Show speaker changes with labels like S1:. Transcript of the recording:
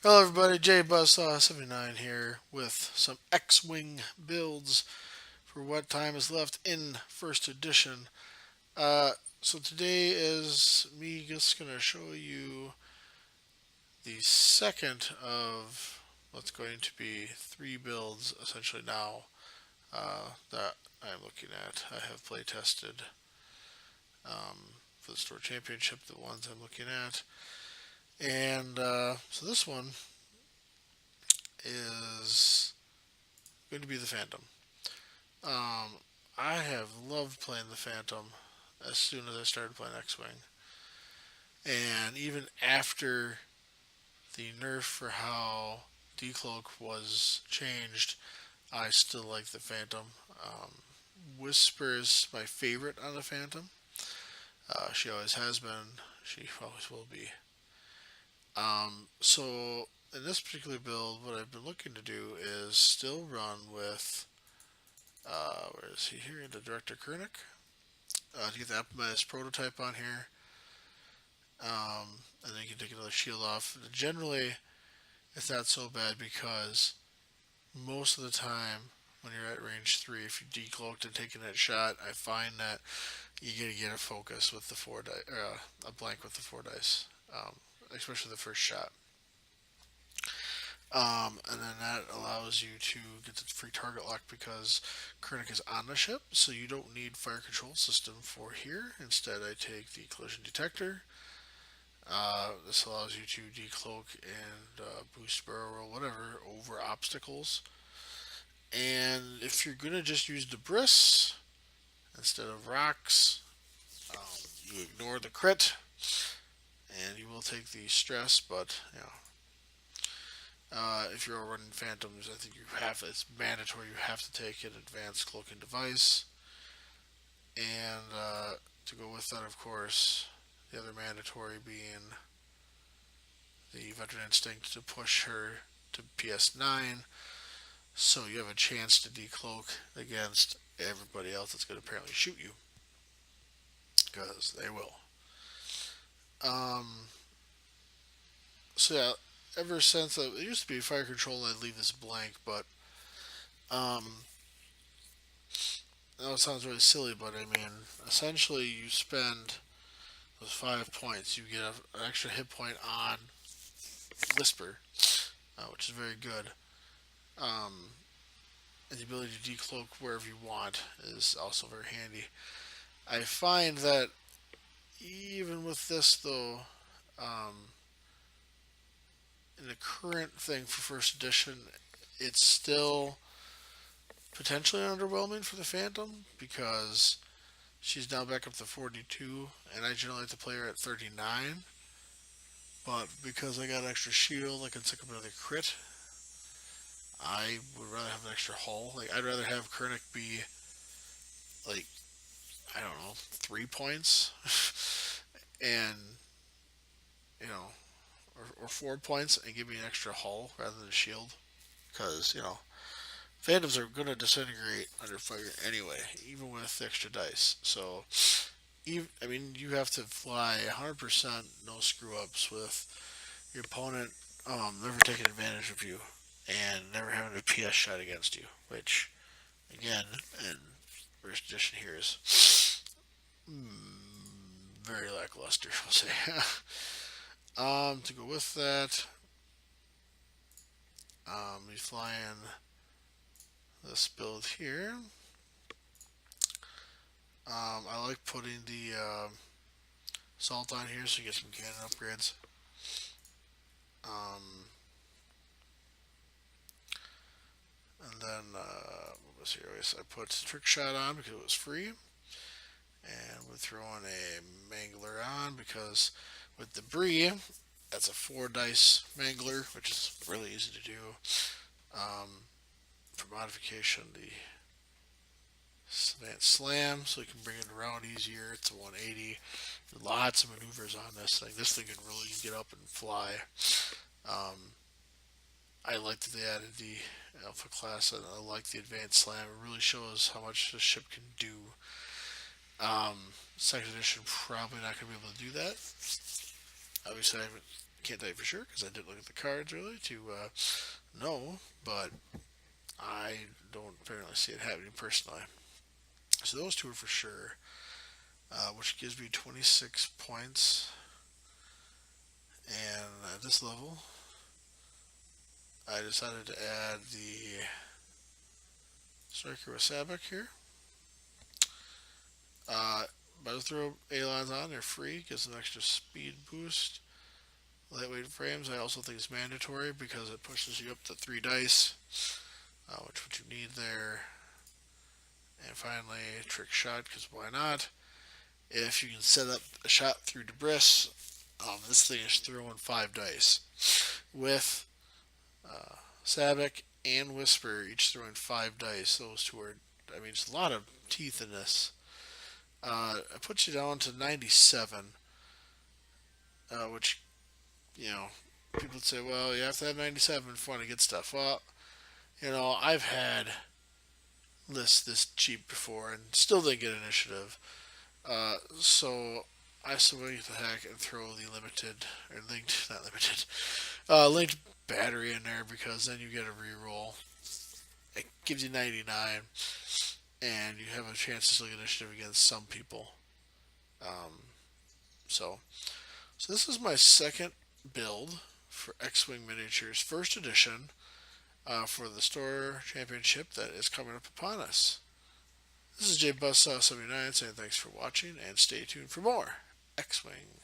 S1: Hello, everybody. J Buzzsaw 79 here with some X-Wing builds for what time is left in first edition. Uh, so today is me just gonna show you the second of what's going to be three builds essentially now that I'm looking at. I have play tested for the store championship the ones I'm looking at, and so this one is going to be the Phantom. Um, I have loved playing the Phantom as soon as I started playing X-Wing, and even after the nerf for how Decloak was changed, I still like the Phantom. Um, Whisper is my favorite on the Phantom. She always has been. She always will be. So in this particular build, what I've been looking to do is still run with. Where is he here? The Director Krennic. To get the optimized prototype on here. And then you can take another shield off. Generally, it's not so bad because most of the time when you're at range 3, if you decloaked and taking that shot, I find that you gotta get a focus with the four dice, or a blank with the four dice, um, especially the first shot. And then that allows you to get the free target lock because Krennic is on the ship, so you don't need fire control system for here. Instead, I take the collision detector. This allows you to decloak and boost barrel roll, whatever, over obstacles. And if you're gonna just use debris instead of rocks, you ignore the crit, and you will take the stress. But if you're running phantoms, I think you have it's mandatory. You have to take an advanced cloaking device, and to go with that, of course, the other mandatory being the veteran instinct to push her to PS9, so you have a chance to decloak against everybody else that's going to apparently shoot you, because they will. Um, so yeah, ever since it used to be fire control, I'd leave this blank, but um, I know it sounds really silly, but I mean, essentially, you spend those 5 points, you get an extra hit point on Whisper, which is very good. Um, and the ability to decloak wherever you want is also very handy. I find that even with this, though, um, in the current thing for first edition, it's still potentially underwhelming for the Phantom because she's now back up to 42, and I generally like to play her at 39. But because I got an extra shield, I can pick up another crit. I would rather have an extra hull. Like I'd rather have Krennic be like I don't know 3 points, and or 4 points, and give me an extra hull rather than a shield. Because phantoms are gonna disintegrate under fire anyway, even with extra dice. So I mean, you have to fly 100% no screw ups with your opponent never taking advantage of you and never having a PS shot against you, which, again, in first edition here is very lackluster, I'll say. To go with that, he's flying this build here. I like putting the salt on here so you get some cannon upgrades. Um, and then what was here? I put trick shot on because it was free, and we're throwing a mangler on because with debris, that's a four dice mangler, which is really easy to do. Um, for modification, the advanced slam, so you can bring it around easier. It's a 180. Lots of maneuvers on this thing. This thing can really get up and fly. Um, I like that they added the alpha class, and I like the advanced slam. It really shows how much the ship can do. Second edition probably not going to be able to do that. Obviously, I can't tell you for sure because I didn't look at the cards really to know, but I don't apparently see it happening personally. So those two are for sure, which gives me 26 points. And at this level, I decided to add the striker with Sabbac here. But to throw Alons on, they're free, gives an extra speed boost. Lightweight frames, I also think is mandatory because it pushes you up to 3 dice, which what you need there. And finally, trick shot, because why not? If you can set up a shot through debris, this thing is throwing 5 dice. With Sabbac and Whisper each throwing 5 dice, those two are, I mean, it's a lot of teeth in this. It puts you down to 97, which, people would say, well, you have to have 97 for fun to get stuff. Well, I've had lists this cheap before and still didn't get initiative. So I swing the heck and throw the limited, or linked, not limited, linked battery in there because then you get a reroll. It gives you 99, and you have a chance to still get initiative against some people. So this is my second build for X-Wing Miniatures First Edition for the Store Championship that is coming up upon us. This is JBuzzsaw79 saying thanks for watching and stay tuned for more X-Wing.